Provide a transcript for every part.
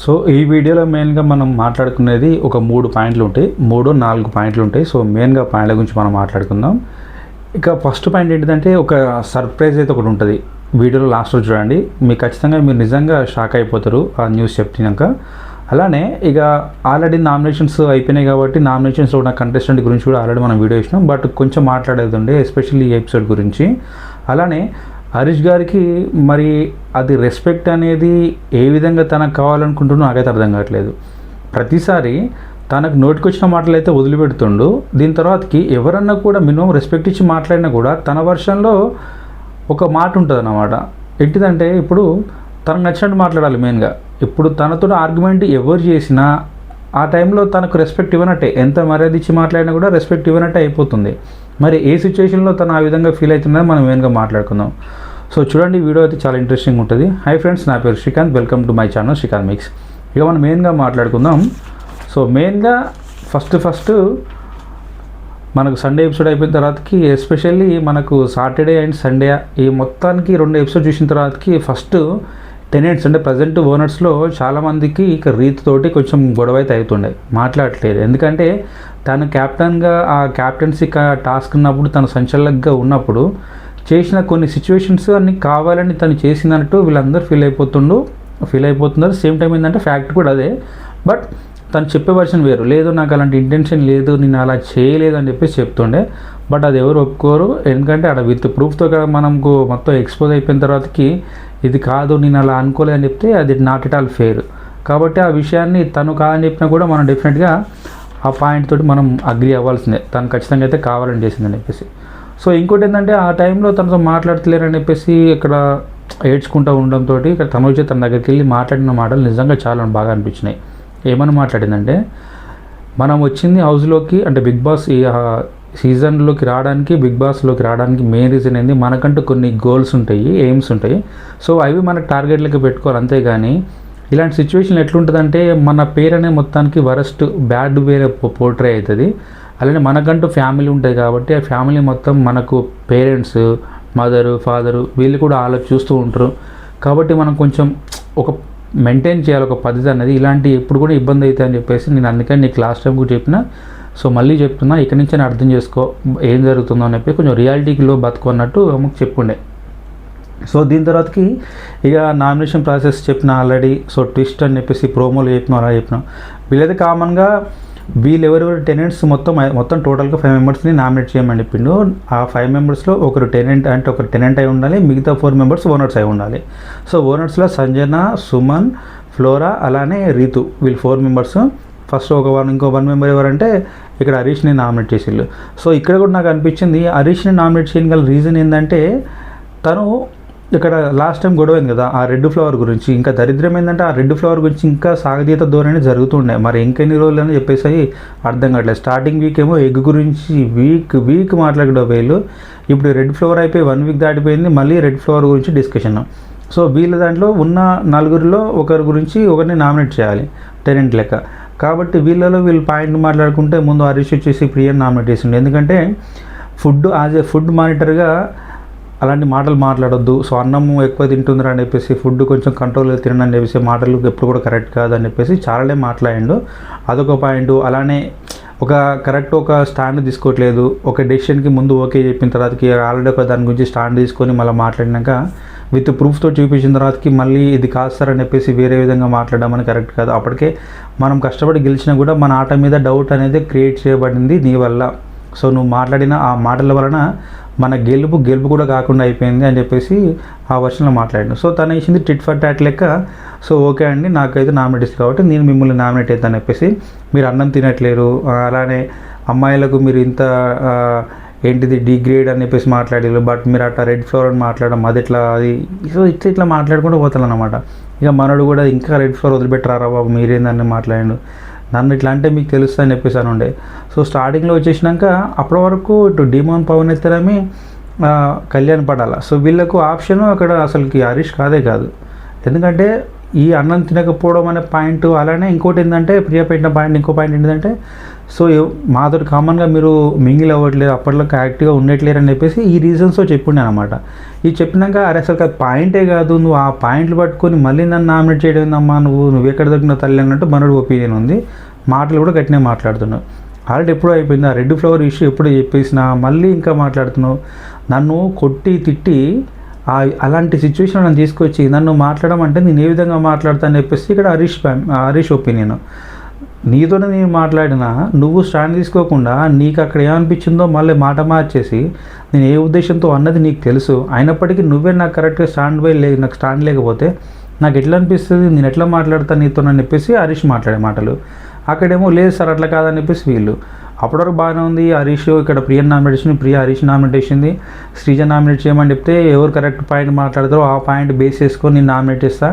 So ఈ వీడియోలో మెయిన్గా మనం మాట్లాడుకునేది ఒక 3 పాయింట్లు ఉంటాయి, 3-4 పాయింట్లు ఉంటాయి. సో మెయిన్గా పాయింట్ల గురించి మనం మాట్లాడుకుందాం. ఇక ఫస్ట్ పాయింట్ ఏంటిదంటే ఒక సర్ప్రైజ్ అయితే ఒకటి ఉంటుంది. వీడియోలో లాస్ట్లో చూడండి, మీకు ఖచ్చితంగా మీరు నిజంగా షాక్ అయిపోతారు ఆ న్యూస్ చెప్పినాక. అలానే ఇక ఆల్రెడీ నామినేషన్స్ అయిపోయినాయి కాబట్టి నామినేషన్స్లో ఉన్న కంటెస్టెంట్ గురించి కూడా ఆల్రెడీ మనం వీడియో ఇచ్చినాం, బట్ కొంచెం మాట్లాడేది ఉండే ఎస్పెషల్లీ ఈ ఎపిసోడ్ గురించి. అలానే హరీష్ గారికి మరి అది రెస్పెక్ట్ అనేది ఏ విధంగా తనకు కావాలనుకుంటున్నా నాకైతే అర్థం కావట్లేదు. ప్రతిసారి తనకు నోటికొచ్చిన మాటలు అయితే వదిలిపెడుతుండు. దీని తర్వాతకి ఎవరన్నా కూడా మినిమం రెస్పెక్ట్ ఇచ్చి మాట్లాడినా కూడా తన వర్షన్లో ఒక మాట ఉంటుంది అన్నమాట. ఏంటిదంటే ఇప్పుడు తనకు నచ్చినట్టు మాట్లాడాలి మెయిన్గా. ఇప్పుడు తనతో ఆర్గ్యుమెంట్ ఎవరు చేసినా ఆ టైంలో తనకు రెస్పెక్ట్ ఇవ్వనట్టే, ఎంత మర్యాద ఇచ్చి మాట్లాడినా కూడా రెస్పెక్ట్ ఇవ్వనట్టే అయిపోతుంది. మరి ఏ సిచ్యువేషన్లో తను ఆ విధంగా ఫీల్ అవుతుందని మనం మెయిన్గా మాట్లాడుకుందాం. సో చూడండి, వీడియో అయితే చాలా ఇంట్రెస్టింగ్ ఉంటుంది. హై ఫ్రెండ్స్, నా పేరు Srikanth, welcome to my channel Srikanth mix. ఇక మనం మెయిన్గా మాట్లాడుకుందాం. సో మెయిన్గా ఫస్ట్ మనకు సండే ఎపిసోడ్ అయిపోయిన తర్వాతకి ఎస్పెషల్లీ మనకు సాటర్డే అండ్ సండే ఈ మొత్తానికి 2 ఎపిసోడ్ చూసిన తర్వాతకి ఫస్ట్ టెనెంట్స్ అంటే ప్రజెంట్ ఓనర్స్లో చాలామందికి ఇక రీతితోటి కొంచెం గొడవ అయితే అవుతుండే, మాట్లాడట్లేదు. ఎందుకంటే తను క్యాప్టెన్గా ఆ క్యాప్టెన్సీ టాస్క్ ఉన్నప్పుడు తను సంచలనంగా ఉన్నప్పుడు చేసిన కొన్ని సిచ్యువేషన్స్ అన్ని కావాలని తను చేసినట్టు వీళ్ళందరూ ఫీల్ అయిపోతున్నారు. సేమ్ టైం ఏంటంటే ఫ్యాక్ట్ కూడా అదే, బట్ తను చెప్పే వర్షన్ వేరు. లేదు, నాకు అలాంటి ఇంటెన్షన్ లేదు, నేను అలా చేయలేదు అని చెప్పేసి చెప్తుండే. బట్ అది ఎవరు ఒప్పుకోరు, ఎందుకంటే అక్కడ విత్ ప్రూఫ్తో కూడా మనకు మొత్తం ఎక్స్పోజ్ అయిపోయిన తర్వాతకి ఇది కాదు, నేను అలా అనుకోలేదు అని చెప్తే అది నాట్ ఎట్ ఆల్ ఫెయిర్. కాబట్టి ఆ విషయాన్ని తను కాదని చెప్పినా కూడా మనం డెఫినెట్గా ఆ పాయింట్ తోటి మనం అగ్రి అవ్వాల్సిందే, తను ఖచ్చితంగా అయితే కావాలని చేసిందని చెప్పేసి. సో ఇంకోటి ఏంటంటే ఆ టైంలో తనతో మాట్లాడతలేరని చెప్పేసి ఇక్కడ ఏడ్చుకుంటూ ఉండడంతో ఇక్కడ తనుజ తన దగ్గరికి వెళ్ళి మాట్లాడిన మాటలు నిజంగా చాలా బాగా అనిపించినాయి. ఏమని మాట్లాడిందంటే, మనం వచ్చింది హౌస్లోకి అంటే బిగ్ బాస్ ఈ సీజన్లోకి రావడానికి, బిగ్ బాస్లోకి రావడానికి మెయిన్ రీజన్ ఏంది, మనకంటూ కొన్ని గోల్స్ ఉంటాయి, ఎయిమ్స్ ఉంటాయి. సో అవి మనకు టార్గెట్లకి పెట్టుకోవాలి. అంతేగాని ఇలాంటి సిచ్యువేషన్ ఎట్లుంటుందంటే మన పేరు అనే మొత్తానికి వరస్ట్ బ్యాడ్ వేరే పోర్ట్రే అవుతుంది. అలానే మనకంటూ ఫ్యామిలీ ఉంటుంది కాబట్టి ఆ ఫ్యామిలీ మొత్తం మనకు పేరెంట్స్, మదరు, ఫాదరు వీళ్ళు కూడా చూస్తూ ఉంటారు. కాబట్టి మనం కొంచెం ఒక మెయింటైన్ చేయాలి ఒక పద్ధతి అనేది. ఇలాంటి ఎప్పుడు కూడా ఇబ్బంది అవుతాయి అని చెప్పేసి నేను అందుకని నీకు లాస్ట్ టైం కూడా చెప్పిన. సో మళ్ళీ చెప్తున్నా, ఇక్కడి నుంచి నేను అర్థం చేసుకో ఏం జరుగుతుందో అని చెప్పి కొంచెం రియాలిటీలో బతుకున్నట్టు అమ్మకు చెప్పుండే. సో దీని తర్వాతకి ఇక నామినేషన్ ప్రాసెస్ చెప్పిన ఆల్రెడీ. సో ట్విస్ట్ అని చెప్పేసి ప్రోమోలు చెప్పిన అలా చెప్పిన. వీళ్ళైతే కామన్గా వీళ్ళెవరెవరు టెనెంట్స్ మొత్తం టోటల్గా 5 మెంబర్స్ని నామినేట్ చేయమని చెప్పిండు. ఆ 5 మెంబర్స్లో ఒకరు టెనెంట్ అయి ఉండాలి, మిగతా 4 మెంబర్స్ ఓనర్స్ అయి ఉండాలి. సో ఓనర్స్లో సంజన, సుమన్, ఫ్లోరా అలానే రీతు, వీళ్ళు 4 మెంబర్స్. ఫస్ట్ ఇంకో 1 మెంబర్ ఎవరంటే ఇక్కడ హరీష్ని నామినేట్ చేసిళ్ళు. సో ఇక్కడ కూడా నాకు అనిపించింది హరీష్ని నామినేట్ చేయగల రీజన్ ఏంటంటే, తను ఇక్కడ లాస్ట్ టైం గొడవైంది కదా ఆ రెడ్ ఫ్లవర్ గురించి. ఇంకా దరిద్రం ఏంటంటే ఆ రెడ్ ఫ్లవర్ గురించి ఇంకా సాగదీత ధోరణి జరుగుతుండే. మరి ఇంకెన్ని రోజులు అని చెప్పేసి అర్థం కావట్లేదు. స్టార్టింగ్ వీక్ ఏమో ఎగ్ గురించి వీక్ మాట్లాడే వీళ్ళు, ఇప్పుడు రెడ్ ఫ్లవర్ అయిపోయి 1 వీక్ దాటిపోయింది, మళ్ళీ రెడ్ ఫ్లవర్ గురించి డిస్కషన్. సో వీళ్ళ దాంట్లో ఉన్న 4 ఒకరి గురించి ఒకరిని నామినేట్ చేయాలి టెనెంట్ లెక్క. కాబట్టి వీళ్ళు పాయింట్ మాట్లాడుకుంటే ముందు హరీష్ వచ్చేసి ప్రియని నామినేట్ చేసిండు. ఎందుకంటే ఫుడ్ మానిటర్గా అలాంటి మాటలు మాట్లాడొద్దు. సో అన్నము ఎక్కువ తింటుందిరా అని చెప్పేసి, ఫుడ్ కొంచెం కంట్రోల్గా తినని అని చెప్పేసి మాటలు ఎప్పుడు కూడా కరెక్ట్ కాదని చెప్పేసి చాలానే మాట్లాడిండు. అదొక పాయింట్. అలానే ఒక స్టాండ్ తీసుకోవట్లేదు. ఒక డెసిషన్కి ముందు ఓకే చెప్పిన తర్వాతకి ఆల్రెడీ దాని గురించి స్టాండ్ తీసుకొని మళ్ళీ మాట్లాడినాక విత్ ప్రూఫ్తో చూపించిన తర్వాతకి మళ్ళీ ఇది కాదు సార్ అని చెప్పేసి వేరే విధంగా మాట్లాడడం అని కరెక్ట్ కాదు. అప్పటికే మనం కష్టపడి గెలిచినా కూడా మన ఆట మీద డౌట్ అనేది క్రియేట్ చేయబడింది నీ వల్ల. సో నువ్వు మాట్లాడిన ఆ మాటల వలన మన గెలుపు కూడా కాకుండా అయిపోయింది అని చెప్పేసి ఆ వర్షన్లో మాట్లాడాను. సో తను వేసింది టిట్ ఫర్ టాట్ లెక్క. సో ఓకే అండి, నాకైతే నామినేట్ కాబట్టి నేను మిమ్మల్ని నామినేట్ అవుతాను చెప్పేసి, మీరు అన్నం తినట్లేరు, అలానే అమ్మాయిలకు మీరు ఇంత ఏంటిది డిగ్రేడ్ అని చెప్పేసి మాట్లాడారు, బట్ మీరు అట్లా రెడ్ ఫ్లవర్ అని మాట్లాడడం అది సో ఇట్లా మాట్లాడుకుంటూ పోతాను అనమాట. ఇక మనోడు కూడా ఇంకా రెడ్ ఫ్లవర్ వదిలిపెట్టరారా బాబు మీరేందని మాట్లాడాడు. నన్ను ఇట్లా అంటే మీకు తెలుస్తా అని చెప్పేసి అని ఉండే. సో స్టార్టింగ్లో వచ్చేసినాక అప్పటి వరకు ఇటు డిమోన్ పవన్ ఎత్తరమి కళ్యాణ్ పడాల. సో వీళ్ళకు ఆప్షన్ అక్కడ అసలుకి హరీష్ కాదు. ఎందుకంటే ఈ అన్నం తినకపోవడం అనే పాయింట్. అలానే ఇంకోటి ఏంటంటే ప్రియ పెట్టిన పాయింట్, ఇంకో పాయింట్ ఏంటంటే సో మాతో కామన్గా మీరు మింగిల్ అవ్వట్లేదు, అప్పట్లో యాక్టివ్గా ఉండట్లేరు అని చెప్పేసి ఈ రీజన్స్తో చెప్పిండే అనమాట. ఇది చెప్పినాక అరే అసలు పాయింటే కాదు, నువ్వు ఆ పాయింట్లు పట్టుకొని మళ్ళీ నన్ను నామినేట్ చేయడం ఏందమ్మా, నువ్వు ఎక్కడ దొరికిన తల్లి అన్నట్టు మనోడు ఒపీనియన్ ఉంది. మాటలు కూడా గట్టినే మాట్లాడుతున్నావు. ఆల్రెడీ ఎప్పుడో అయిపోయింది ఆ రెడ్ ఫ్లవర్ ఇష్యూ, ఎప్పుడు చెప్పేసినా మళ్ళీ ఇంకా మాట్లాడుతున్నావు. నన్ను కొట్టి తిట్టి అలాంటి సిచ్యువేషన్ నన్ను తీసుకొచ్చి నన్ను మాట్లాడమంటే నేను ఏ విధంగా మాట్లాడతాను చెప్పేసి ఇక్కడ హరీష్ ఒపీనియన్. నీతోనే నేను మాట్లాడినా నువ్వు స్టాండ్ తీసుకోకుండా నీకు అక్కడ ఏమనిపించిందో మళ్ళీ మాట మార్చేసి నేను ఏ ఉద్దేశంతో అన్నది నీకు తెలుసు, అయినప్పటికీ నువ్వే నాకు కరెక్ట్గా నాకు స్టాండ్ లేకపోతే నాకు ఎట్లా అనిపిస్తుంది, నేను ఎట్లా మాట్లాడతాను నీతో అని చెప్పేసి హరీష్ మాట్లాడే మాటలు. అక్కడేమో లేదు సార్ అట్లా కాదని చెప్పేసి వీళ్ళు. అప్పటివరకు బాగానే ఉంది. హరీష్ ఇక్కడ ప్రియని నామినేట్ చేసింది, ప్రియ హరీష్ నామినేట్ చేసింది. శ్రీజ నామినేట్ చేయమని చెప్తే ఎవరు కరెక్ట్ పాయింట్ మాట్లాడతారో ఆ పాయింట్ బేస్ చేసుకొని నేను నామినేట్ చేస్తా.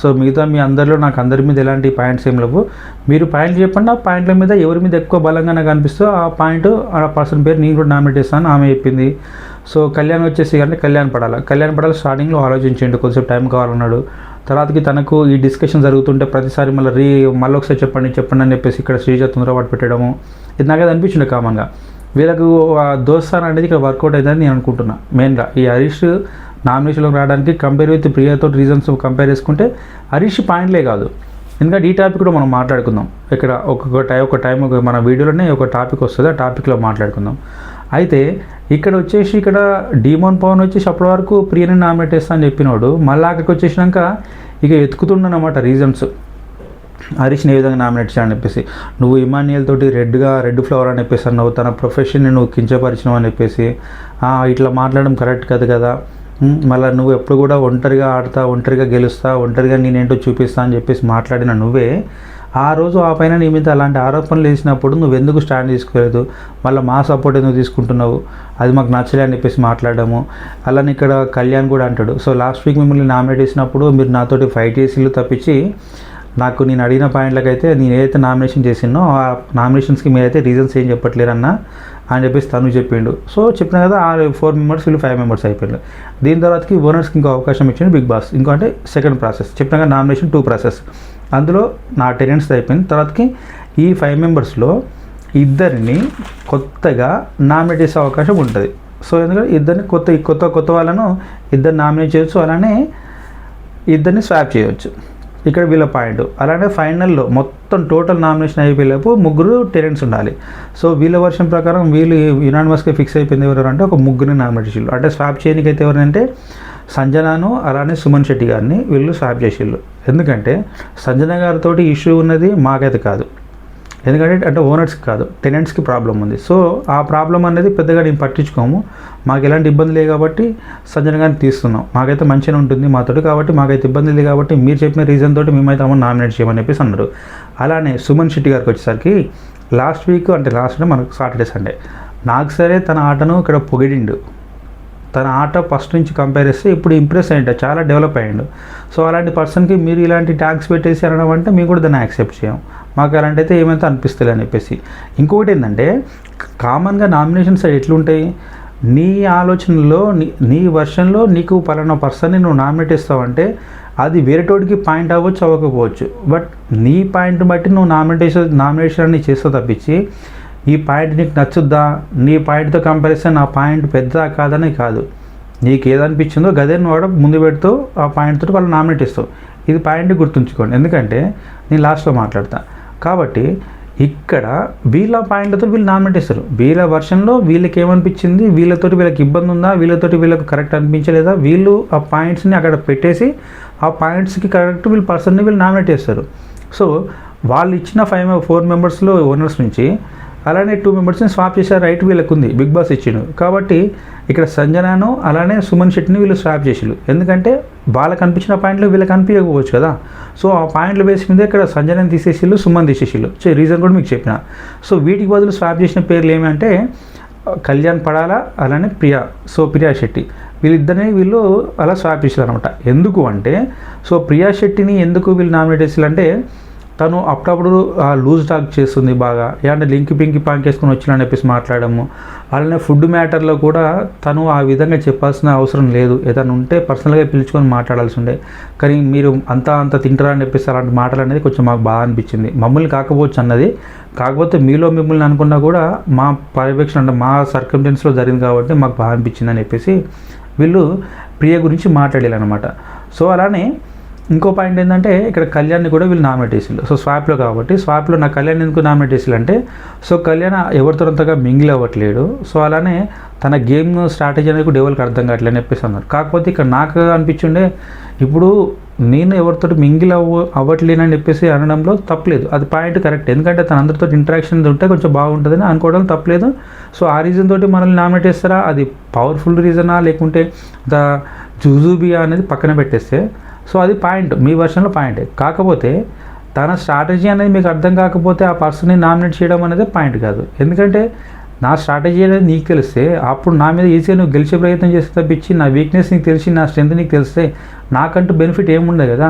సో మిగతా మీ అందరిలో నాకు అందరి మీద ఎలాంటి పాయింట్స్ ఏం లేవు, మీరు పాయింట్లు చెప్పండి, ఆ పాయింట్ల మీద ఎవరి మీద ఎక్కువ బలంగా నాకు అనిపిస్తూ ఆ పాయింట్ ఆ పర్సన్ పేరు నేను కూడా నామినేట్ చేస్తాను ఆమె చెప్పింది. సో కళ్యాణ్ వచ్చేసి అంటే కళ్యాణ్ పడాలి స్టార్టింగ్లో ఆలోచించండి, కొద్దిసేపు టైం కావాలన్నాడు. తర్వాతకి తనకు ఈ డిస్కషన్ జరుగుతుంటే ప్రతిసారి మళ్ళీ ఒకసారి చెప్పండి అని చెప్పేసి ఇక్కడ శ్రీజ తొందరపాటు పెట్టడము, ఇది నాకైతే అనిపించింది కామన్గా. వీళ్ళకు దోస్తాన్ అనేది ఇక్కడ వర్కౌట్ అవుతుందని నేను అనుకుంటున్నా. మెయిన్గా ఈ హరీష్ నామినేషన్లో రావడానికి కంపేర్ విత్ ప్రియతో రీజన్స్ కంపేర్ చేసుకుంటే హరీష్ పాయింట్లే కాదు. ఎందుకంటే ఈ టాపిక్ కూడా మనం మాట్లాడుకుందాం. ఇక్కడ ఒక టైం మన వీడియోలోనే ఒక టాపిక్ వస్తుంది, ఆ టాపిక్లో మాట్లాడుకుందాం. అయితే ఇక్కడ డీమోన్ పవన్ వచ్చేసి అప్పటి వరకు ప్రియని నామినేట్ చేస్తా అని చెప్పినోడు మళ్ళీ అక్కడికి వచ్చేసినాక ఇక ఎత్తుకుతుండనమాట రీజన్స్. హరీష్ని ఏ విధంగా నామినేట్ చేయాలని చెప్పేసి, నువ్వు ఇమాన్యుయల్ తోటి రెడ్ ఫ్లవర్ అని చెప్పేసి అన్నావు, తన ప్రొఫెషన్ని నువ్వు కించపరిచినావు అని చెప్పేసి, ఇట్లా మాట్లాడడం కరెక్ట్ కాదు కదా, మళ్ళీ నువ్వు ఎప్పుడు కూడా ఒంటరిగా ఆడతా, ఒంటరిగా గెలుస్తా, ఒంటరిగా నేనేంటో చూపిస్తా అని చెప్పేసి మాట్లాడిన నువ్వే ఆ రోజు ఆ పైన నీ మీద అలాంటి ఆరోపణలు వేసినప్పుడు నువ్వు ఎందుకు స్టాండ్ తీసుకోలేదు, మళ్ళీ మా సపోర్ట్ ఎందుకు తీసుకుంటున్నావు, అది మాకు నచ్చలే అని చెప్పేసి మాట్లాడము. అలానే ఇక్కడ కళ్యాణ్ కూడా అంటాడు, సో లాస్ట్ వీక్ మిమ్మల్ని నామినేట్ చేసినప్పుడు మీరు నాతోటి ఫైట్ చేసిళ్ళు తప్పించి నేను అడిగిన పాయింట్లకైతే నేను ఏదైతే నామినేషన్ చేసినో ఆ నామినేషన్స్కి మీరైతే రీజన్స్ ఏం చెప్పట్లేరన్నా అని చెప్పేసి తను చెప్పిండు. సో చెప్పిన కదా 4 మెంబర్స్ వీళ్ళు 5 మెంబర్స్ అయిపోయారు. దీని తర్వాతకి ఓనర్స్కి ఇంకో అవకాశం ఇచ్చింది బిగ్ బాస్. ఇంకో అంటే సెకండ్ ప్రాసెస్ చెప్పిన కదా నామినేషన్ 2 ప్రాసెస్, అందులో నా టెనెంట్స్ అయిపోయింది. తర్వాతకి ఈ 5 మెంబర్స్లో ఇద్దరిని కొత్తగా నామినేట్ చేసే అవకాశం ఉంటుంది. సో ఎందుకంటే ఇద్దరిని కొత్త వాళ్ళను ఇద్దరు నామినేట్ చేయొచ్చు, అలానే ఇద్దరిని స్వాప్ చేయవచ్చు. ఇక్కడ వీళ్ళ పాయింట్. అలానే ఫైనల్లో మొత్తం టోటల్ నామినేషన్ అయిపోయేలోపు 3 టెనెంట్స్ ఉండాలి. సో వీళ్ళ వర్షన్ ప్రకారం వీళ్ళు యునానిమస్గా ఫిక్స్ అయిపోయింది ఎవరు అంటే ఒక 3 నామినేట్ చేసిళ్ళు. అంటే స్వాప్ చేయడానికి అయితే ఎవరంటే సంజనాను అలానే సుమన్ శెట్టి గారిని వీళ్ళు స్వాప్ చేసిళ్ళు. ఎందుకంటే సంజన గారితో ఇష్యూ ఉన్నది మాకైతే కాదు, ఎందుకంటే ఓనర్స్కి కాదు, టెనెంట్స్కి ప్రాబ్లం ఉంది. సో ఆ ప్రాబ్లం అనేది పెద్దగా నేను పట్టించుకోము, మాకు ఎలాంటి ఇబ్బంది లేదు కాబట్టి సంజన గారిని తీస్తున్నాం, మాకైతే మంచిగా ఉంటుంది మాతోటి, కాబట్టి మాకైతే ఇబ్బంది లేదు కాబట్టి మీరు చెప్పిన రీజన్ తోటి మేమైతే అమ్మ నామినేట్ చేయమని చెప్పేసి అన్నారు. అలానే సుమన్ శెట్టి గారికి వచ్చేసరికి లాస్ట్ వీక్ అంటే మనకు సాటర్డే సండే నాకు సరే తన ఆటను ఇక్కడ పొగిడిండు, తన ఆట ఫస్ట్ నుంచి కంపేర్ చేస్తే ఇప్పుడు ఇంప్రెస్ అయ్యిండు, చాలా డెవలప్ అయ్యిండు. సో అలాంటి పర్సన్కి మీరు ఇలాంటి ట్యాక్స్ పెట్టేసి అనడం అంటే మేము కూడా దాన్ని యాక్సెప్ట్ చేయం, మాకు అలాంటి అయితే ఏమైతే అనిపిస్తుంది అని చెప్పేసి. ఇంకొకటి ఏంటంటే కామన్గా నామినేషన్స్ ఎట్లుంటాయి, నీ ఆలోచనలో నీ వర్షన్లో నీకు పలానా పర్సన్ని నువ్వు నామినేట్ చేస్తావంటే అది వేరేటోడికి పాయింట్ అవ్వచ్చు అవ్వకపోవచ్చు, బట్ నీ పాయింట్ బట్టి నువ్వు నామినేషన్ అని చేస్తావు తప్పించి ఈ పాయింట్ నీకు నచ్చుద్దా, నీ పాయింట్తో కంపారిజన్ ఆ పాయింట్ పెద్ద కాదని కాదు, నీకు ఏదనిపించిందో గదే నువ్వు ముందు పెడుతూ ఆ పాయింట్ తోటి వాళ్ళు నామినేట్ ఇస్తావు. ఇది పాయింట్ గుర్తుంచుకోండి, ఎందుకంటే నేను లాస్ట్లో మాట్లాడతా. కాబట్టి ఇక్కడ వీళ్ళ పాయింట్లతో వీళ్ళు నామినేట్ ఇస్తారు, వీళ్ళ వర్షన్లో వీళ్ళకి ఏమనిపించింది, వీళ్ళకి ఇబ్బంది ఉందా, వీళ్ళకి కరెక్ట్ అనిపించలేదా, వీళ్ళు ఆ పాయింట్స్ని అక్కడ పెట్టేసి ఆ పాయింట్స్కి కరెక్ట్ వీళ్ళ పర్సన్ని వీళ్ళు నామినేట్ చేస్తారు. సో వాళ్ళు ఇచ్చిన 4 మెంబర్స్లో ఓనర్స్ నుంచి అలానే 2 మెంబర్స్ని స్వాప్ చేసే రైట్ వీళ్ళకు ఉంది, బిగ్ బాస్ ఇచ్చిండు. కాబట్టి ఇక్కడ సంజనాను అలానే సుమన్ శెట్టిని వీళ్ళు స్వాప్ చేసిళ్ళు, ఎందుకంటే వాళ్ళకి అనిపించిన పాయింట్లు వీళ్ళకి అనిపించకపోవచ్చు కదా. సో ఆ పాయింట్లు బేస్ మీద ఇక్కడ సంజనాని తీసేసిళ్ళు, సుమన్ తీసేసిళ్ళు. రీజన్ కూడా మీకు చెప్పిన. సో వీటికి బదులు స్వాప్ చేసిన పేర్లు ఏమంటే కళ్యాణ్ పడాలా అలానే ప్రియా శెట్టి, వీళ్ళిద్దరిని వీళ్ళు అలా స్వాప్ చేసారు అనమాట. ఎందుకు అంటే సో ప్రియా శెట్టిని ఎందుకు వీళ్ళు నామినేట్ చేసారంటే తను అప్పుడప్పుడు లూజ్ టాక్ చేస్తుంది బాగా, ఏమంటే లింక్ పింకి పాంకేసుకొని వచ్చిన చెప్పేసి మాట్లాడము. అలానే ఫుడ్ మ్యాటర్లో కూడా తను ఆ విధంగా చెప్పాల్సిన అవసరం లేదు, ఏదైనా ఉంటే పర్సనల్గా పిలుచుకొని మాట్లాడాల్సి ఉండే. కానీ మీరు అంత తింటారా అని చెప్పేసి అలాంటి మాటలు అనేది కొంచెం మాకు బాగా అనిపించింది. మమ్మల్ని కాకపోవచ్చు అన్నది, కాకపోతే మీలో మిమ్మల్ని అనుకున్నా కూడా మా పర్యవేక్షణ అంటే మా సర్కంటెన్స్లో జరిగింది కాబట్టి మాకు బాగా అనిపించింది అని చెప్పేసి వీళ్ళు ప్రియ గురించి మాట్లాడారనమాట. సో అలానే ఇంకో పాయింట్ ఏంటంటే ఇక్కడ కళ్యాణ్ని కూడా వీళ్ళు నామినేట్ చేసిళ్ళు. సో స్వాప్లో కాబట్టి స్వాప్లో నా కళ్యాణ్ ఎందుకు నామినేట్ చేసిళ్ళు అంటే, సో కళ్యాణ్ ఎవరితో అంతగా మింగిల్ అవ్వట్లేడు. సో అలానే తన గేమ్ స్ట్రాటజీ అనేది కూడా ఎవరికి అర్థం కావట్లేదు అని చెప్పేసి అన్నారు. కాకపోతే ఇక్కడ నాకు అనిపించుండే, ఇప్పుడు నేను ఎవరితో మింగిల్ అవ్వట్లేనని చెప్పేసి అనడంలో తప్పలేదు, అది పాయింట్ కరెక్ట్. ఎందుకంటే తన అందరితో ఇంటరాక్షన్ ఉంటే కొంచెం బాగుంటుందని అనుకోవడం తప్పలేదు. సో ఆ రీజన్ తోటి మనల్ని నామినేట్ చేస్తారా, అది పవర్ఫుల్ రీజనా లేకుంటే ద జూజూబియా అనేది పక్కన పెట్టేస్తే, సో అది పాయింట్, మీ వర్షన్లో పాయింటే. కాకపోతే తన స్ట్రాటజీ అనేది మీకు అర్థం కాకపోతే ఆ పర్సన్ని నామినేట్ చేయడం అనేది పాయింట్ కాదు. ఎందుకంటే నా స్ట్రాటజీ అనేది నీకు తెలిస్తే అప్పుడు నా మీద ఈజీగా నువ్వు గెలిచే ప్రయత్నం చేస్తే తప్పించి, నా వీక్నెస్ నీకు తెలిసి నా స్ట్రెంత్ నీకు తెలిస్తే నాకంటూ బెనిఫిట్ ఏముండదు కదా.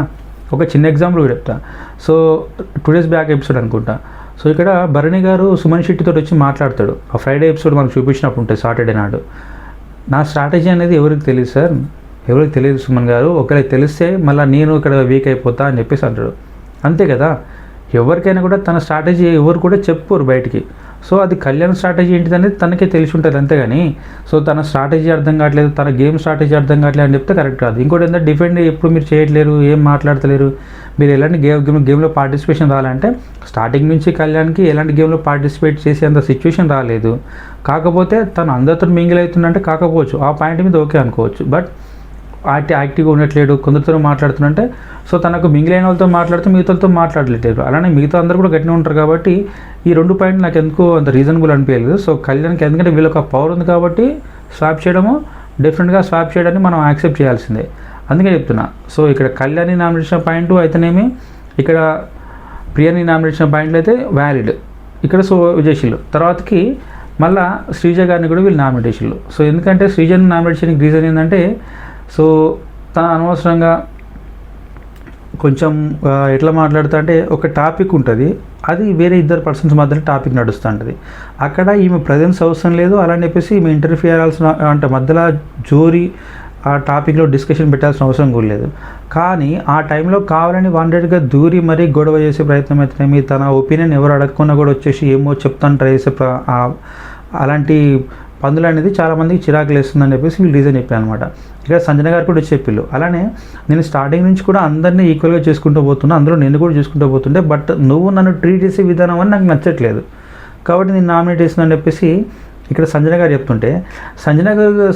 ఒక చిన్న ఎగ్జాంపుల్ కూడా చెప్తా. సో 2 days బ్యాక్ ఎపిసోడ్ అనుకుంటా. సో ఇక్కడ భరణి గారు సుమన్ శెట్టితో వచ్చి మాట్లాడతాడు. ఆ ఫ్రైడే ఎపిసోడ్ మనకు చూపించినప్పుడు ఉంటుంది సాటర్డే నాడు. నా స్ట్రాటజీ అనేది ఎవరికి తెలియదు సార్, ఎవరికి తెలియదు సుమన్ గారు, ఒకరికి తెలిస్తే మళ్ళీ నేను ఇక్కడ వీక్ అయిపోతా అని చెప్పేసి అంటాడు. అంతే కదా, ఎవరికైనా కూడా తన స్ట్రాటజీ ఎవరు కూడా చెప్పుకోరు బయటికి. సో అది కళ్యాణ్ స్ట్రాటజీ ఏంటిది అనేది తనకే తెలిసి ఉంటుంది అంతేగాని, సో తన స్ట్రాటజీ అర్థం కావట్లేదు, తన గేమ్ స్ట్రాటజీ అర్థం కావట్లేదు అని చెప్తే కరెక్ట్ కాదు. ఇంకోటి ఏంటంటే డిఫెండ్ ఎప్పుడు మీరు చేయట్లేరు, ఏం మాట్లాడతలేరు, మీరు ఎలాంటి గేమ్లో పార్టిసిపేషన్ రావాలంటే స్టార్టింగ్ నుంచి కళ్యాణ్కి ఎలాంటి గేమ్లో పార్టిసిపేట్ చేసేంత సిచ్యువేషన్ రాలేదు. కాకపోతే తను అందరితో మింగిల్ అవుతుందంటే కాకపోవచ్చు, ఆ పాయింట్ మీద ఓకే అనుకోవచ్చు. బట్ యాక్టివ్గా ఉండట్లేడు, కొందరితో మాట్లాడుతుంటే, సో తనకు మిగిలిన వాళ్ళతో మాట్లాడుతూ మిగతాతో మాట్లాడలేరు. అలానే మిగతా అందరూ కూడా గట్టిగా ఉంటారు కాబట్టి ఈ 2 పాయింట్లు నాకు ఎందుకో అంత రీజనబుల్ అనిపించలేదు. సో కళ్యాణ్కి ఎందుకంటే వీళ్ళకి పవర్ ఉంది కాబట్టి స్వాప్ చేయడము, డిఫరెంట్గా స్వాప్ చేయడాన్ని మనం యాక్సెప్ట్ చేయాల్సిందే, అందుకే చెప్తున్నా. సో ఇక్కడ కళ్యాణ్ని నామినేషన్ పాయింట్ అయితేనేమి, ఇక్కడ ప్రియని నామినేషన్ పాయింట్లు అయితే వ్యాలిడ్. ఇక్కడ సో విజయశీలు తర్వాతకి మళ్ళీ శ్రీజ గారిని కూడా వీళ్ళు నామినేట్ చేసిళ్ళు. సో ఎందుకంటే శ్రీజని నామినేట్ చేయడానికి రీజన్ ఏంటంటే, సో తను అనవసరంగా కొంచెం ఎట్లా మాట్లాడుతా అంటే, ఒక టాపిక్ ఉంటుంది, అది వేరే 2 పర్సన్స్ మధ్యలో టాపిక్ నడుస్తూ ఉంటుంది, అక్కడ ఈమె ప్రజెన్స్ అవసరం లేదు. అలాని చెప్పేసి ఈమె ఇంటర్ఫియర్ అవ్వాల్సిన అంటే మధ్యలో జోరి ఆ టాపిక్లో డిస్కషన్ పెట్టాల్సిన అవసరం కూడా లేదు. కానీ ఆ టైంలో కావాలని వాంటెడ్గా దూరి మరీ గొడవ చేసే ప్రయత్నం అయితేనేమి, తన ఒపీనియన్ ఎవరు అడగకుండా కూడా వచ్చేసి ఏమో చెప్తాను ట్రై చేసే అలాంటి పందులు అనేది చాలామందికి చిరాకులు వేస్తుందని చెప్పేసి వీళ్ళు రీజన్ చెప్పాను అనమాట. ఇక్కడ సంజన గారు కూడా చెప్పిళ్ళు. అలానే నేను స్టార్టింగ్ నుంచి కూడా అందరినీ ఈక్వల్గా చేసుకుంటూ పోతున్నా, అందులో నేను కూడా చేసుకుంటూ పోతుండే, బట్ నువ్వు నన్ను ట్రీట్ చేసే విధానం అని నాకు నచ్చట్లేదు కాబట్టి నేను నామినేట్ చేస్తున్నాను చెప్పేసి ఇక్కడ సంజన గారు చెప్తుంటే,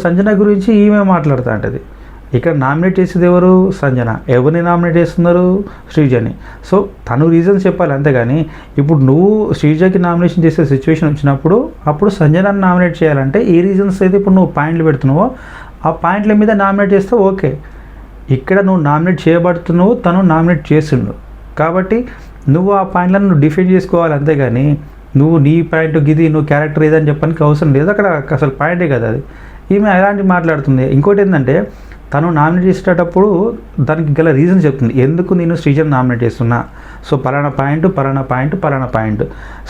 సంజన గురించి ఈమె మాట్లాడుతూ ఉంటుంది. ఇక్కడ నామినేట్ చేసేది ఎవరు? సంజన. ఎవరిని నామినేట్ చేస్తున్నారు? శ్రీజని. సో తను రీజన్స్ చెప్పాలి, అంతేగాని ఇప్పుడు నువ్వు శ్రీజకి నామినేషన్ చేసే సిచ్యువేషన్ వచ్చినప్పుడు అప్పుడు సంజనాన్ని నామినేట్ చేయాలంటే ఏ రీజన్స్ అయితే ఇప్పుడు నువ్వు పాయింట్లు పెడుతున్నావో ఆ పాయింట్ల మీద నామినేట్ చేస్తే ఓకే. ఇక్కడ నువ్వు నామినేట్ చేయబడుతున్నావు, తను నామినేట్ చేసిండు కాబట్టి నువ్వు ఆ పాయింట్లను నువ్వు డిఫెండ్ చేసుకోవాలి, అంతేగాని నువ్వు నీ పాయింట్ గిది నువ్వు క్యారెక్టర్ ఏదని చెప్పడానికి అవసరం లేదు. అక్కడ అసలు పాయింటే కదా అది. ఈమె ఎలాంటి మాట్లాడుతుంది. ఇంకోటి ఏంటంటే, తను నామినేట్ చేసేటప్పుడు దానికి గల రీజన్ చెప్తుంది, ఎందుకు నేను శ్రీజన్ నామినేట్ చేస్తున్నా, సో పలానా పాయింట్.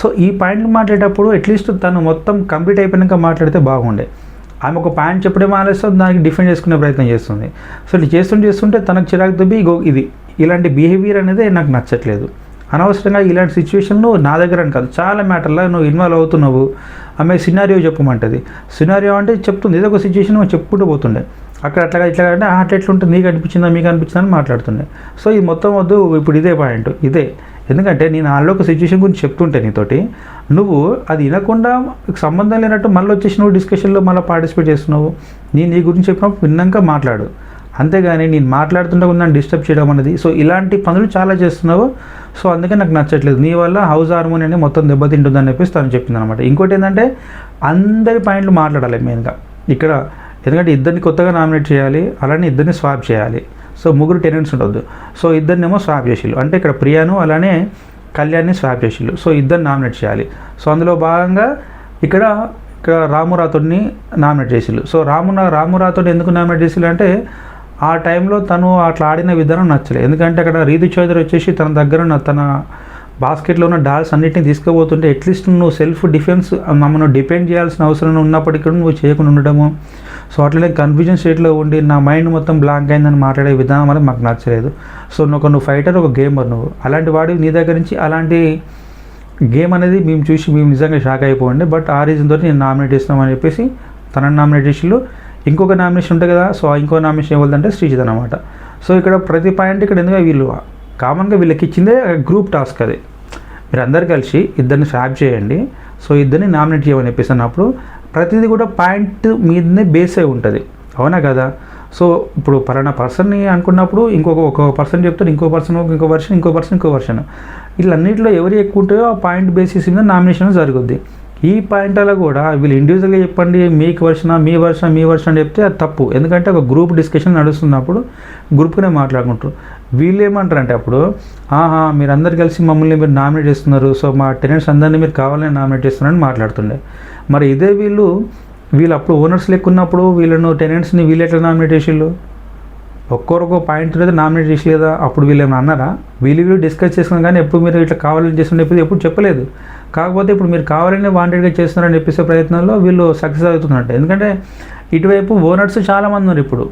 సో ఈ పాయింట్లు మాట్లాడేటప్పుడు అట్లీస్ట్ తను మొత్తం కంప్లీట్ అయిపోయాక మాట్లాడితే బాగుండే. ఆమె ఒక పాయింట్ చెప్పడం ఆలోచిస్తే దానికి డిఫెండ్ చేసుకునే ప్రయత్నం చేస్తుంది. సో ఇది చేస్తుంటే తనకు చిరాకు దొబ్బి ఇది ఇలాంటి బిహేవియర్ అనేది నాకు నచ్చట్లేదు. అనవసరంగా ఇలాంటి సిచ్యువేషన్లు నా దగ్గర అని కాదు, చాలా మ్యాటర్లో నువ్వు ఇన్వాల్వ్ అవుతున్నావు. ఆమె సినారియో చెప్పమంటుంది. సినారియో అంటే చెప్తుంది, ఏదో ఒక సిచ్యువేషన్ చెప్పుకుంటూ పోతుండే, అక్కడ అట్లా అంటే అట్లా ఎట్లుంటుంది, నీకు అనిపించిందా మీకు అనిపించిందా అని మాట్లాడుతుండే. సో ఇది మొత్తం వద్దు, ఇప్పుడు ఇదే పాయింట్ ఇదే. ఎందుకంటే నేను వాళ్ళలో ఒక సిచ్యువేషన్ గురించి చెప్తుంటే నీతోటి నువ్వు అది వినకుండా సంబంధం లేనట్టు మళ్ళీ వచ్చేసి నువ్వు డిస్కషన్లో మళ్ళీ పార్టిసిపేట్ చేస్తున్నావు. నేను నీ గురించి చెప్పినప్పుడు విన్నాక మాట్లాడు, అంతేగాని నేను మాట్లాడుతుంటే నన్ను డిస్టర్బ్ చేయడం అనేది. సో ఇలాంటి పనులు చాలా చేస్తున్నావు. సో అందుకే నాకు నచ్చట్లేదు, నీ వల్ల హౌస్ హార్మోని అనేది మొత్తం దెబ్బతింటుందని చెప్పేసి తను చెప్పింది అనమాట. ఇంకోటి ఏంటంటే అందరి పాయింట్లు మాట్లాడాలి మెయిన్గా ఇక్కడ, ఎందుకంటే ఇద్దరిని కొత్తగా నామినేట్ చేయాలి, అలానే ఇద్దరిని స్వాప్ చేయాలి. సో 3 టెనెంట్స్ ఉండొద్దు. సో ఇద్దరినేమో స్వాప్ చేసిళ్ళు, అంటే ఇక్కడ ప్రియాను అలానే కళ్యాణ్ని స్వాప్ చేసిళ్ళు. సో ఇద్దరిని నామినేట్ చేయాలి. సో అందులో భాగంగా ఇక్కడ రాము రాథోడ్ని నామినేట్ చేసిళ్ళు. సో రాము రాథోడ్ ఎందుకు నామినేట్ చేసిళ్ళు అంటే, ఆ టైంలో తను అట్లా ఆడిన విధానం నచ్చలేదు. ఎందుకంటే అక్కడ రీతు చౌదరి వచ్చేసి తన దగ్గర తన బాస్కెట్లో ఉన్న డాల్స్ అన్నిటిని తీసుకుపోతుంటే అట్లీస్ట్ నువ్వు సెల్ఫ్ డిఫెన్స్ మమ్మల్ని డిపెండ్ చేయాల్సిన అవసరం ఉన్నప్పటికీ కూడా నువ్వు చేయకుండా ఉండడము. సో అట్లనే కన్ఫ్యూజన్ స్టేట్లో ఉండి నా మైండ్ మొత్తం బ్లాంక్ అయిందని మాట్లాడే విధానం అనేది మాకు నచ్చలేదు. సో నువ్వు ఫైటర్, ఒక గేమర్, నువ్వు అలాంటి వాడివి, నీ దగ్గర నుంచి అలాంటి గేమ్ అనేది మేము చూసి మేము నిజంగా షాక్ అయిపోండి. బట్ ఆ రీజన్ తోటి నేను నామినేట్ చేస్తున్నామని చెప్పేసి తనని నామినేట్ చేసిళ్ళు. ఇంకొక నామినేషన్ ఉంటుంది కదా, సో ఇంకో నామినేషన్ ఏమవుతుందంటే శ్రీజిత్ అనమాట. సో ఇక్కడ ప్రతి పాయింట్ ఇక్కడ ఎందుకంటే వీళ్ళు కామన్గా వీళ్ళకి ఇచ్చిందే గ్రూప్ టాస్క్. అది మీరు అందరు కలిసి ఇద్దరిని స్వాప్ చేయండి, సో ఇద్దరిని నామినేట్ చేయమని చెప్పేసి అన్నప్పుడు ప్రతిదీ కూడా పాయింట్ మీదనే బేస్ అయి ఉంటుంది, అవునా కదా. సో ఇప్పుడు పలానా పర్సన్ని అనుకున్నప్పుడు ఒక పర్సన్ చెప్తారు, ఇంకో పర్సన్ ఇంకో వర్షన్ వీళ్ళన్నింటిలో ఎవరు ఎక్కువ ఉంటాయో ఆ పాయింట్ బేసిస్ మీద నామినేషన్ జరుగుద్ది. ఈ పాయింట్లలో కూడా వీళ్ళు ఇండివిజువల్గా చెప్పండి మీకు మీ వర్షన్ చెప్తే అది తప్పు. ఎందుకంటే ఒక గ్రూప్ డిస్కషన్ నడుస్తున్నప్పుడు గ్రూప్గానే మాట్లాడుకుంటారు. వీళ్ళు ఏమంటారంటే అప్పుడు మీరు అందరు కలిసి మమ్మల్ని మీరు నామినేట్ చేస్తున్నారు, సో మా టెనెంట్స్ అందరినీ మీరు కావాలని నామినేట్ చేస్తున్నారని మాట్లాడుతుండే. మరి ఇదే వీళ్ళు అప్పుడు ఓనర్స్ లెక్కున్నప్పుడు వీళ్ళను టెనెంట్స్ని వీళ్ళు ఎట్లా నామినేట్ చేసిళ్ళు? ఒక్కొక్క పాయింట్ అయితే నామినేట్ చేసి లేదా? అప్పుడు వీళ్ళు ఏమైనా అన్నారా? వీళ్ళు డిస్కస్ చేసుకున్నాం కానీ ఎప్పుడు మీరు ఇట్లా కావాలని చేస్తున్న ఎప్పుడు చెప్పలేదు. కాకపోతే ఇప్పుడు మీరు కావాలని వాంటెడ్గా చేస్తున్నారని చెప్పేసే ప్రయత్నంలో వీళ్ళు సక్సెస్ అవుతున్నట్టు. ఎందుకంటే ఇటువైపు ఓనర్స్ చాలామంది ఉన్నారు, ఇప్పుడు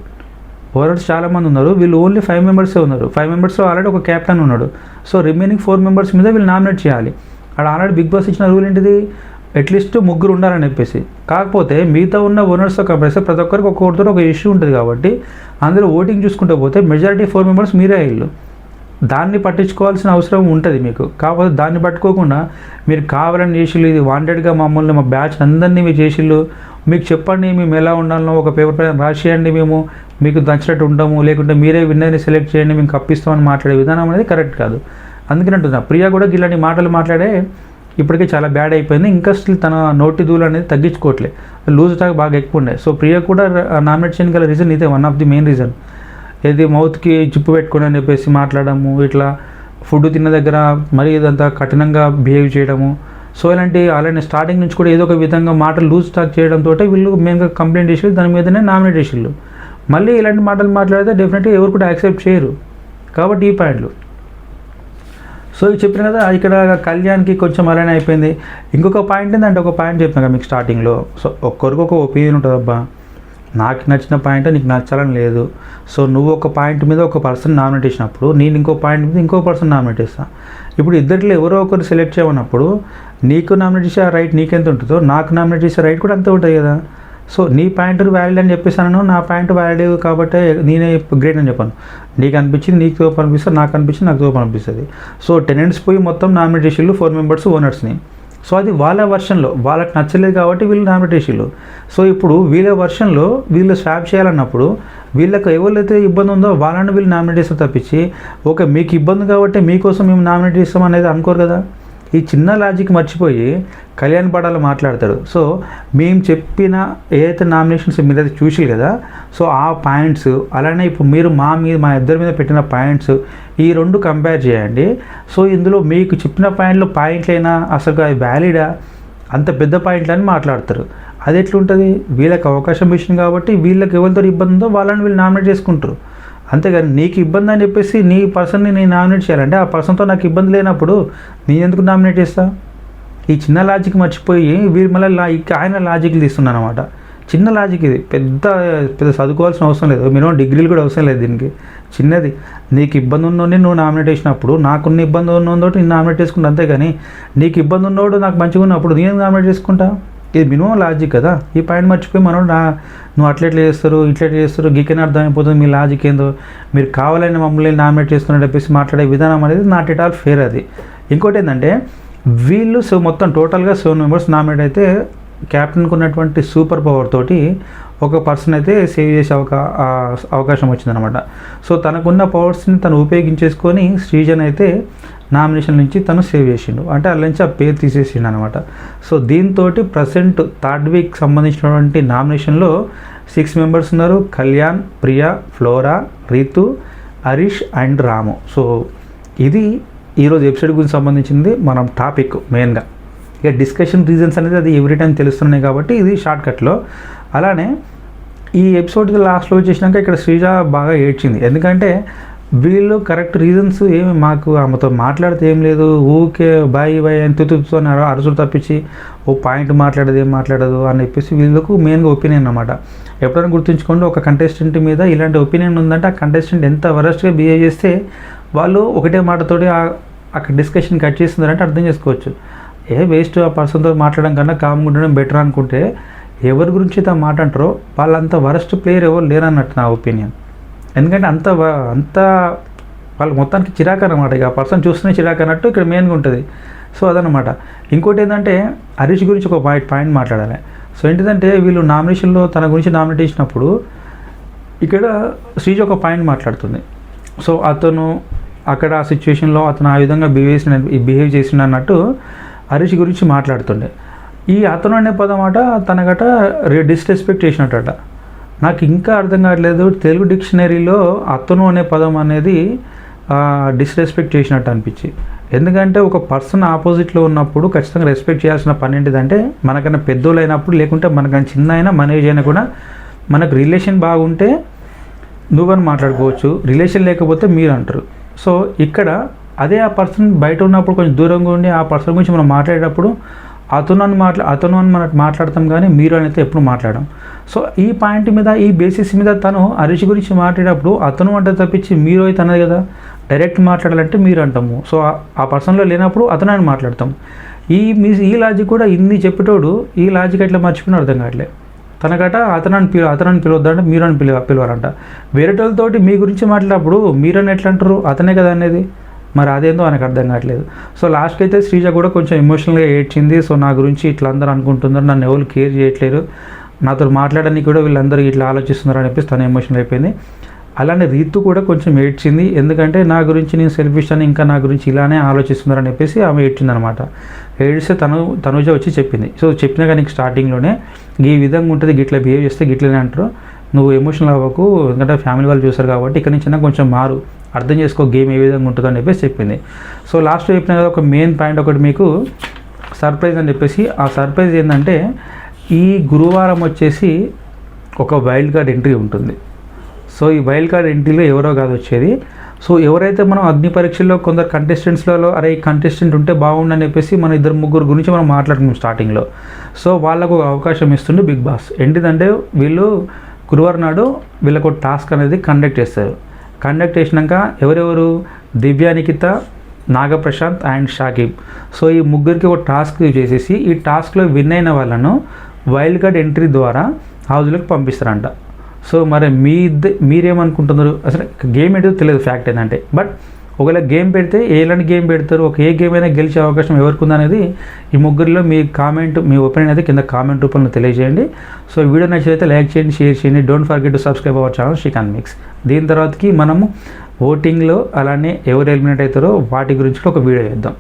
ఓనర్స్ చాలామంది ఉన్నారు, వీళ్ళు ఓన్లీ 5 మెంబర్సే ఉన్నారు. 5 మెంబర్స్లో ఆల్రెడీ ఒక క్యాప్టెన్ ఉన్నాడు. సో రిమైనింగ్ 4 మెంబర్స్ మీద వీళ్ళు నామినేట్ చేయాలి. అక్కడ ఆల్రెడీ బిగ్ బాస్ ఇచ్చిన రూల్ ఏంటిది, అట్లీస్ట్ 3 ఉండాలని చెప్పేసి. కాకపోతే మిగతా ఉన్న ఓనర్స్తో కంపేర్ ప్రతి ఒక్కరికి ఒక్కొక్కరితో ఒక ఇష్యూ ఉంటుంది కాబట్టి అందులో ఓటింగ్ చూసుకుంటూ పోతే మెజారిటీ 4 మెంబర్స్ మీరే అయ్యారు. దాన్ని పట్టించుకోవాల్సిన అవసరం ఉంటుంది మీకు. కాకపోతే దాన్ని పట్టుకోకుండా మీరు కావాలని చేసిళ్ళు, ఇది వాంటెడ్గా మమ్మల్ని మా బ్యాచ్ అందరినీ మీరు చేసిళ్ళు, మీకు చెప్పండి మేము ఎలా ఉండాలనో ఒక పేపర్ పైన రాసేయండి, మేము మీకు నచ్చినట్టు ఉంటాము, లేకుంటే మీరే విన్నర్ని సెలెక్ట్ చేయండి, మేము కప్పిస్తామని మాట్లాడే విధానం అనేది కరెక్ట్ కాదు. అందుకని అంటున్నా, ప్రియా కూడా ఇలాంటి మాటలు మాట్లాడే ఇప్పటికే చాలా బ్యాడ్ అయిపోయింది. ఇంకా స్టిల్ తన నోటి దూలు అనేది తగ్గించుకోవట్లేదు, లూజ్ టాక్ బాగా ఎక్కువ ఉండే. సో ప్రియా కూడా నామినేట్ చేయడానికి గల రీజన్ ఇదే, one of the main reason. ఏది మౌత్కి జిప్పు పెట్టుకుని అని చెప్పేసి మాట్లాడము, ఇట్లా ఫుడ్ తిన్న దగ్గర మరీ ఇదంతా కఠినంగా బిహేవ్ చేయడము. సో అలానే స్టార్టింగ్ నుంచి కూడా ఏదో ఒక విధంగా మాటలు లూజ్ టాక్ చేయడంతో వీళ్ళు మెయిన్గా కంప్లైంట్ చేసి దాని మీదనే నామినేట్ చేసిళ్ళు. మళ్ళీ ఇలాంటి మాటలు మాట్లాడితే డెఫినెట్గా ఎవరు కూడా యాక్సెప్ట్ చేయరు. కాబట్టి ఈ పాయింట్లు. సో చెప్పిన కదా, ఇక్కడ కళ్యాణ్కి కొంచెం అలానే అయిపోయింది. ఇంకొక పాయింట్ ఏంటంటే, ఒక పాయింట్ చెప్పిన కదా మీకు స్టార్టింగ్లో, సో ఒక్కరికి ఒక ఒపీనియన్ ఉంటుంది. అబ్బా నాకు నచ్చిన పాయింట్ నీకు నచ్చాలని లేదు. సో నువ్వు ఒక పాయింట్ మీద ఒక పర్సన్ నామినేట్ చేసినప్పుడు నేను ఇంకో పాయింట్ మీద ఇంకో పర్సన్ నామినేట్ చేస్తాను. ఇప్పుడు ఇద్దరిలో ఎవరో ఒకరు సెలెక్ట్ చేయమన్నప్పుడు నీకు నామినేట్ చేసే రైట్ నీకెంత ఉంటుందో నాకు నామినేట్ చేసే రైట్ కూడా అంతే ఉంటుంది కదా. సో నీ పాయింట్ వ్యాలిడ్ అని చెప్పేసాను, నా పాయింట్ వ్యాలిడ్ కాబట్టి నేనే గ్రేట్ అని చెప్పాను. నీకు అనిపించింది నీకు తోపు అనిపిస్తుంది, నాకు అనిపించింది నాకు తోపు అనిపిస్తుంది. సో టెనెంట్స్ పోయి మొత్తం నామినేట్ చేసిళ్ళు 4 మెంబర్స్ ఓనర్స్ని. సో అది వాళ్ళ వర్షన్లో వాళ్ళకి నచ్చలేదు కాబట్టి వీళ్ళు నామినేట్ చేసిళ్ళు. సో ఇప్పుడు వీళ్ళ వర్షన్లో వీళ్ళు స్వాప్ చేయాలన్నప్పుడు వీళ్ళకి ఎవరైతే ఇబ్బంది ఉందో వాళ్ళని వీళ్ళు నామినేట్ చేస్తే తప్పించి ఓకే మీకు ఇబ్బంది కాబట్టి మీకోసం మేము నామినేట్ చేస్తాం అనేది అనుకోరు కదా. ఈ చిన్న లాజిక్ మర్చిపోయి కళ్యాణ్ పడాలు మాట్లాడతాడు. సో మేము చెప్పిన ఏదైతే నామినేషన్స్ మీరైతే చూసి కదా, సో ఆ పాయింట్స్ అలానే ఇప్పుడు మీరు మా ఇద్దరి మీద పెట్టిన పాయింట్స్ ఈ 2 కంపేర్ చేయండి. సో ఇందులో మీకు చెప్పిన పాయింట్లైనా అసలు అది వ్యాలిడా, అంత పెద్ద పాయింట్లు అని మాట్లాడతారు. అది ఎట్లుంటుంది, వీళ్ళకి అవకాశం ఇచ్చింది కాబట్టి వీళ్ళకి ఎవరితో ఇబ్బంది ఉందో వాళ్ళని వీళ్ళు నామినేట్ చేసుకుంటారు. అంతేగాని నీకు ఇబ్బంది అని చెప్పేసి నీ పర్సన్ని నేను నామినేట్ చేయాలంటే ఆ పర్సన్తో నాకు ఇబ్బంది లేనప్పుడు నేను ఎందుకు నామినేట్ చేస్తా? ఈ చిన్న లాజిక్ మర్చిపోయి వీళ్ళు మళ్ళీ ఆయన లాజిక్లు తీస్తున్నాను అనమాట. చిన్న లాజిక్ ఇది, పెద్ద చదువుకోవాల్సిన అవసరం లేదు, మినిమం డిగ్రీలు కూడా అవసరం లేదు దీనికి. చిన్నది, నీకు ఇబ్బంది ఉన్నోడిని నువ్వు నామినేట్ చేసినప్పుడు నాకున్న ఇబ్బంది ఉన్నోటి నేను నామినేట్ చేసుకుంటా. అంతేగాని నీకు ఇబ్బంది ఉన్నోడు నాకు మంచిగా ఉన్నప్పుడు నేను నామినేట్ చేసుకుంటా. ఇది మినిమం లాజిక్ కదా. ఈ పాయింట్ మర్చిపోయి నువ్వు అట్లా ఇట్లా చేస్తారు గీకని అర్థమైపోతుంది మీ లాజిక్ ఏందో, మీరు కావాలని మమ్మల్ని నామినేట్ చేస్తున్నట్టు చెప్పేసి మాట్లాడే విధానం అనేది నాట్ ఎట్ ఆల్ ఫేర్. అది ఇంకోటి ఏంటంటే వీళ్ళు మొత్తం టోటల్గా 7 మెంబర్స్ నామినేట్ అయితే క్యాప్టెన్కి ఉన్నటువంటి సూపర్ పవర్ తోటి ఒక పర్సన్ అయితే సేవ్ చేసే అవకాశం వచ్చిందనమాట. సో తనకున్న పవర్స్ని తను ఉపయోగించేసుకొని శ్రీజన్ అయితే నామినేషన్ నుంచి తను సేవ్ చేసిండు, అంటే అలా నుంచి ఆ పేరు తీసేసిండు అనమాట. సో దీంతో ప్రజెంట్ 3rd వీక్ సంబంధించినటువంటి నామినేషన్లో 6 మెంబర్స్ ఉన్నారు. Kalyan, Priya, Flora, Ritu, Harish and Ramu. So ఇది ఈరోజు ఎపిసోడ్ గురించి సంబంధించింది మనం టాపిక్ మెయిన్గా. ఇక డిస్కషన్ రీజన్స్ అనేది అది ఎవ్రీ టైం తెలుస్తున్నాయి కాబట్టి ఇది షార్ట్కట్లో. అలానే ఈ ఎపిసోడ్ లాస్ట్లో వచ్చేసినాక ఇక్కడ శ్రీజ బాగా ఏడ్చింది. ఎందుకంటే వీళ్ళు కరెక్ట్ రీజన్స్ ఏమి మాకు ఆమెతో మాట్లాడితే ఏం లేదు, ఊకే బాయ్ బాయ్ అని తుతుతో అరుసులు తప్పించి ఓ పాయింట్ మాట్లాడదు ఏం మాట్లాడదు అని చెప్పేసి వీళ్ళకు మెయిన్గా ఒపీనియన్ అనమాట. ఎప్పుడైనా గుర్తుంచుకోండి, ఒక కంటెస్టెంట్ మీద ఇలాంటి ఒపీనియన్ ఉందంటే ఆ కంటెస్టెంట్ ఎంత వరస్ట్గా బిహేవ్ చేస్తే వాళ్ళు ఒకటే మాటతోటి అక్కడ డిస్కషన్ కట్ చేస్తున్నారంటే అర్థం చేసుకోవచ్చు. వేస్ట్ ఆ పర్సన్తో మాట్లాడడం కన్నా కామ్గా ఉండడం బెటర్ అనుకుంటే ఎవరి గురించి అయితే మాట అంటారో వాళ్ళంత వరస్ట్ ప్లేయర్ ఎవరు లేరన్నట్టు నా ఒపీనియన్. ఎందుకంటే అంత వాళ్ళు మొత్తానికి చిరాకు అనమాట. ఇక ఆ పర్సన్ చూస్తూనే చిరాకు అన్నట్టు ఇక్కడ మెయిన్గా ఉంటుంది. సో అదనమాట. ఇంకోటి ఏంటంటే హరీష్ గురించి ఒక పాయింట్ మాట్లాడాలి. సో ఏంటిదంటే వీళ్ళు నామినేషన్లో తన గురించి నామినేట్ చేసినప్పుడు ఇక్కడ శ్రీజ ఒక పాయింట్ మాట్లాడుతుంది. సో అతను అక్కడ ఆ సిచ్యువేషన్లో అతను ఆ విధంగా బిహేవ్ చేసిన అన్నట్టు హరీష్ గురించి మాట్లాడుతుండే. ఈ అతను అనే పదం అట తనగట డిస్రెస్పెక్ట్ చేసినట్టట. నాకు ఇంకా అర్థం కావట్లేదు, తెలుగు డిక్షనరీలో అతను అనే పదం అనేది డిస్రెస్పెక్ట్ చేసినట్టు అనిపించి. ఎందుకంటే ఒక పర్సన్ ఆపోజిట్లో ఉన్నప్పుడు ఖచ్చితంగా రెస్పెక్ట్ చేయాల్సిన పని ఏంటిదంటే మనకన్నా పెద్దోళ్ళు అయినప్పుడు, లేకుంటే మనకన్నా చిన్న అయినా మన ఏజ్ అయినా కూడా మనకు రిలేషన్ బాగుంటే నువ్వని మాట్లాడుకోవచ్చు, రిలేషన్ లేకపోతే మీరు అంటారు. సో ఇక్కడ అదే ఆ పర్సన్ బయట ఉన్నప్పుడు కొంచెం దూరంగా ఉండి ఆ పర్సన్ గురించి మనం మాట్లాడేటప్పుడు అతను అని మనం మాట్లాడతాం కానీ మీరు అని అయితే ఎప్పుడు మాట్లాడడం. సో ఈ పాయింట్ మీద, ఈ బేసిస్ మీద తను హరీష్ గురించి మాట్లాడేటప్పుడు అతను అంటే తప్పించి మీరు అయితే అన్నది కదా, డైరెక్ట్ మాట్లాడాలంటే మీరు అంటాము. సో ఆ పర్సన్లో లేనప్పుడు అతను అని మాట్లాడతాం. ఈ లాజిక్ కూడా ఇన్ని చెప్పేటోడు ఈ లాజిక్ ఎట్లా మర్చిపోయినా అర్థం కావట్లేదు. తనకట అతనని పిలవద్దంటే మీరు అని పిలవాలంట. వేరేటోళ్ళతోటి మీ గురించి మాట్లాడినప్పుడు మీరని ఎట్లా అంటారు, అతనే కదా అనేది. మరి అదేందో ఆయనకు అర్థం కావట్లేదు. సో లాస్ట్కి అయితే శ్రీజ కూడా కొంచెం ఎమోషనల్గా ఏడ్చింది. సో నా గురించి ఇట్లా అందరూ అనుకుంటున్నారు, నన్ను ఎవరు కేర్ చేయట్లేరు, నాతో మాట్లాడడానికి కూడా వీళ్ళందరూ ఇట్లా ఆలోచిస్తున్నారు అని చెప్పేసి తను ఎమోషనల్ అయిపోయింది. అలానే రీతు కూడా కొంచెం ఏడ్చింది. ఎందుకంటే నా గురించి నేను సెల్ఫిష్ అని, ఇంకా నా గురించి ఇలానే ఆలోచిస్తున్నారు అని చెప్పేసి ఆమె ఏడ్చిందనమాట. ఏడిస్తే తనుజ వచ్చి చెప్పింది. సో చెప్పినా కానీ స్టార్టింగ్లోనే ఈ విధంగా ఉంటుంది, గిట్లా బిహేవ్ చేస్తే గిట్లనే అంటారు, నువ్వు ఎమోషనల్ అవ్వకు, ఎందుకంటే ఫ్యామిలీ వాళ్ళు చూస్తారు కాబట్టి ఇక్కడ నుంచి కొంచెం మారు, అర్థం చేసుకో గేమ్ ఏ విధంగా ఉంటుందో అని చెప్పేసి చెప్పింది. సో లాస్ట్లో చెప్పిన కదా ఒక మెయిన్ పాయింట్ ఒకటి మీకు సర్ప్రైజ్ అని చెప్పేసి. ఆ సర్ప్రైజ్ ఏంటంటే ఈ గురువారం వచ్చేసి ఒక వైల్డ్ కార్డ్ ఎంట్రీ ఉంటుంది. సో ఈ వైల్డ్ కార్డ్ ఎంట్రీలో ఎవరో కాదు వచ్చేది. సో ఎవరైతే మనం అగ్ని పరీక్షల్లో కొందరు కంటెస్టెంట్స్లలో అరే ఈ కంటెస్టెంట్ ఉంటే బాగుండని చెప్పేసి మన 2-3 గురించి మనం మాట్లాడుకున్నాం స్టార్టింగ్లో. సో వాళ్ళకు ఒక అవకాశం ఇస్తుండే బిగ్ బాస్. ఏంటిదంటే వీళ్ళు గురువారం నాడు వీళ్ళకు టాస్క్ అనేది కండక్ట్ చేస్తారు. కండక్ట్ చేసినాక ఎవరెవరు, దివ్య, నిఖిత, నాగప్రశాంత్ అండ్ షాకిబ్. సో ఈ ముగ్గురికి ఒక టాస్క్ చేసేసి ఈ టాస్క్లో విన్ అయిన వాళ్ళను వైల్డ్ కార్డ్ ఎంట్రీ ద్వారా హౌస్లోకి పంపిస్తారంట. సో మరి మీరేమనుకుంటున్నారు, అసలు గేమ్ ఏంటో తెలియదు ఫ్యాక్ట్ ఏంటంటే. బట్ ఒకవేళ గేమ్ పెడితే ఎలాంటి గేమ్ పెడతారు, ఏ గేమ్ అయినా గెలిచే అవకాశం ఎవరికి ఉందనేది ఈ ముగ్గురిలో మీ ఒపీనియన్ అయితే కింద కామెంట్ రూపంలో తెలియజేయండి. సో వీడియో నచ్చితే లైక్ చేయండి, షేర్ చేయండి. Don't forget to subscribe our channel Srikanth mix. దీని తర్వాతకి మనము ఓటింగ్లో అలానే ఎవరు ఎలిమినేట్ అవుతారో వాటి గురించి ఒక వీడియో చేద్దాం.